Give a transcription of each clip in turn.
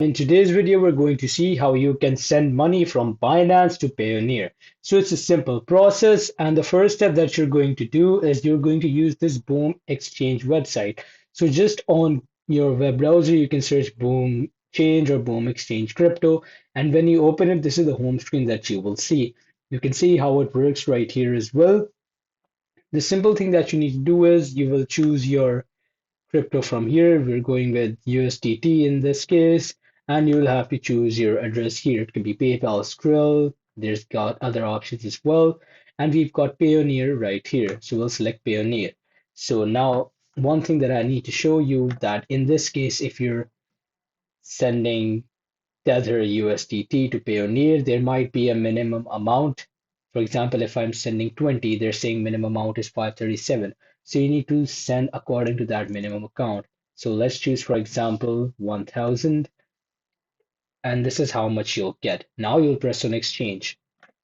In today's video, we're going to see how you can send money from Binance to Payoneer. So it's a simple process, and the first step that you're going to do is you're going to use this Boom Exchange website. So just on your web browser, you can search Boom Exchange or Boom Exchange Crypto, and when you open it, this is the home screen that you will see. You can see how it works right here as well. The simple thing that you need to do is you will choose your crypto from here. We're going with USDT in this case, and you will have to choose your address here. It could be PayPal, Skrill. There's got other options as well, and we've got Payoneer right here. So we'll select Payoneer. So now one thing that I need to show you that in this case, if you're sending Tether USDT to Payoneer, there might be a minimum amount. For example, if I'm sending 20, they're saying minimum amount is 537. So you need to send according to that minimum account. So let's choose, for example, 1000, and this is how much you'll get. Now you'll press on exchange.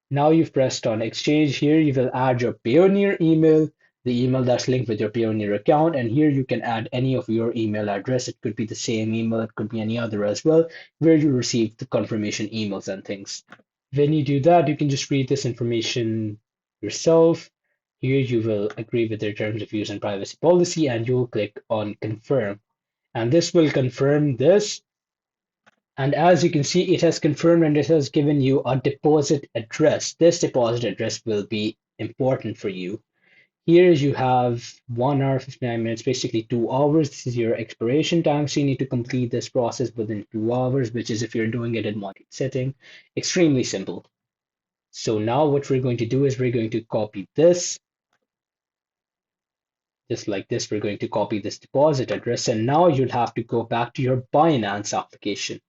Now you've pressed on exchange. Here you will add your Payoneer email, the email that's linked with your Payoneer account, and here you can add any of your email address. It could be the same email, it could be any other as well, where you receive the confirmation emails and things. When you do that, you can just read this information yourself. Here you will agree with their terms of use and privacy policy, and you'll click on confirm. And this will confirm this. And as you can see, it has confirmed and it has given you a deposit address. This deposit address will be important for you. Here you have 1 hour, 59 minutes, basically 2 hours. This is your expiration time. So you need to complete this process within 2 hours, which is if you're doing it in one setting, extremely simple. So now what we're going to do is we're going to copy this. Just like this, we're going to copy this deposit address. And now you'll have to go back to your Binance application.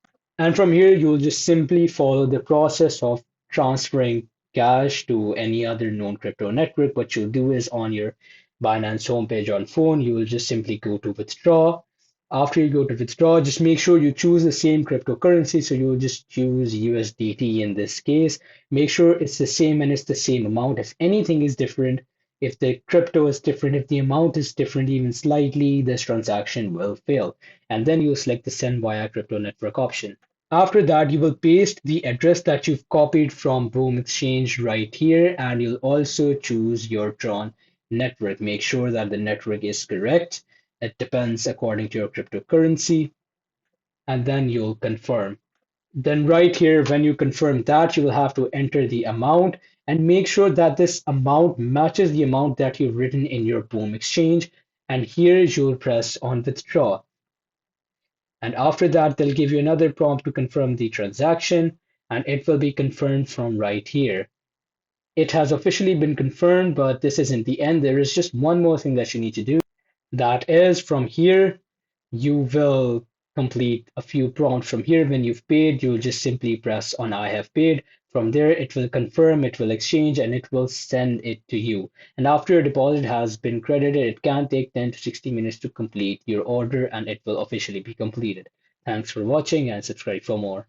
And from here, you'll just simply follow the process of transferring cash to any other known crypto network. What you'll do is on your Binance homepage on phone, you will just simply go to withdraw. After you go to withdraw, just make sure you choose the same cryptocurrency. So you'll just choose USDT in this case. Make sure it's the same and it's the same amount. If anything is different, if the crypto is different, if the amount is different even slightly, this transaction will fail. And then you'll select the send via crypto network option. After that, you will paste the address that you've copied from Boom Exchange right here, and you'll also choose your Tron network. Make sure that the network is correct. It depends according to your cryptocurrency, and then you'll confirm. Then right here, when you confirm that, you will have to enter the amount and make sure that this amount matches the amount that you've written in your Boom Exchange. And here you'll press on withdraw. And after that, they'll give you another prompt to confirm the transaction, and it will be confirmed from right here. It has officially been confirmed, but this isn't the end. There is just one more thing that you need to do. That is from here, you will complete a few prompts from here. When you've paid, you'll just simply press on I have paid. From there, it will confirm, it will exchange, and it will send it to you. And after your deposit has been credited, it can take 10 to 60 minutes to complete your order, and it will officially be completed. Thanks for watching and subscribe for more.